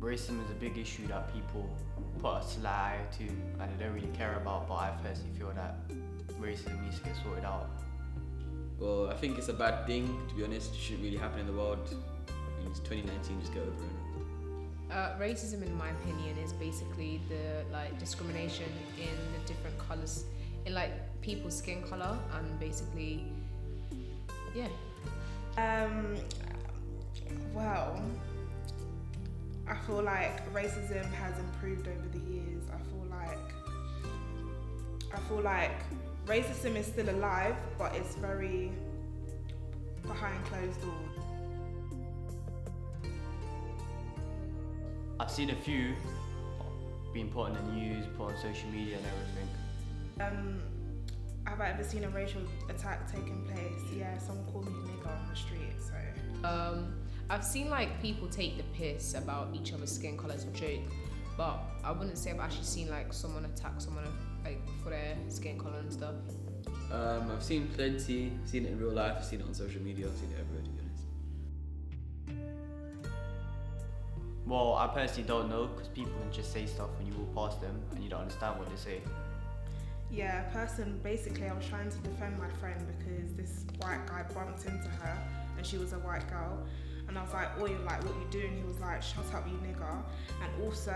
racism is a big issue that people put a sly eye to and they don't really care about, but I personally feel that racism needs to get sorted out. Well, I think it's a bad thing, to be honest. It shouldn't really happen in the world. I mean, it's 2019, just get over it. Racism, in my opinion, is basically the discrimination in the different colours, in people's skin colour, and basically, yeah. Well, I feel like racism has improved over the years. I feel like racism is still alive, but it's very behind closed doors. I've seen a few being put on the news, put on social media and everything. Have I ever seen a racial attack taking place? Yeah, someone called me a nigger on the street, so. I've seen people take the piss about each other's skin colour as a joke, but I wouldn't say I've actually seen someone attack someone for their skin colour and stuff. I've seen plenty. I've seen it in real life. I've seen it on social media. I've seen it everywhere, to be honest. Well, I personally don't know because people can just say stuff when you walk past them and you don't understand what they say. Yeah, basically I was trying to defend my friend because this white guy bumped into her and she was a white girl. And I was like, oi, what you doing? He was like, shut up, you nigger. And also,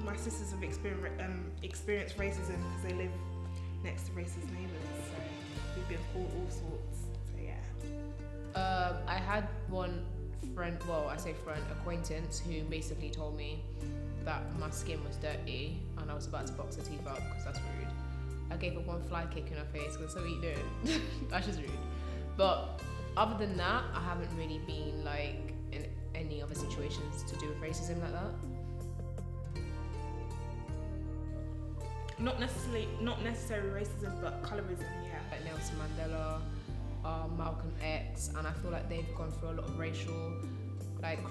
my sisters have experienced racism because they live next to racist neighbours. So we've been called all sorts. So yeah. I had one friend, acquaintance, who basically told me that my skin was dirty and I was about to box her teeth out because that's rude. I gave her one fly kick in her face because that's what you doing. That's just rude. But other than that, I haven't really been in any other situations to do with racism like that. Not necessarily racism, but colorism, yeah. Like Nelson Mandela, Malcolm X, and I feel like they've gone through a lot of racial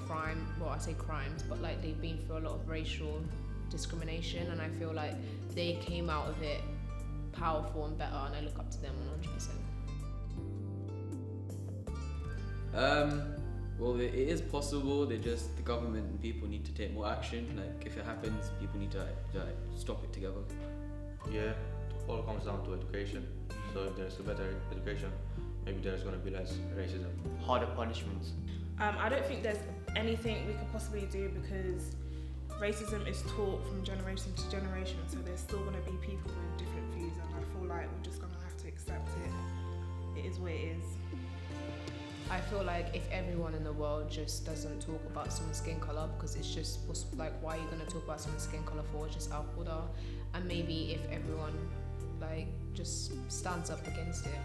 crime. Well, I say crimes, but they've been through a lot of racial discrimination, and I feel like they came out of it powerful and better, and I look up to them 100%. Well, it is possible. The government and people need to take more action. If it happens, people need to stop it together. Yeah, it all comes down to education. So if there's a better education, maybe there's going to be less racism. Harder punishments. I don't think there's anything we could possibly do because racism is taught from generation to generation. So there's still going to be people with different views, and I feel like we're just going to have to accept it. It is what it is. I feel like if everyone in the world just doesn't talk about someone's skin colour, because it's just why are you going to talk about someone's skin colour for? It's just out order. And maybe if everyone just stands up against it.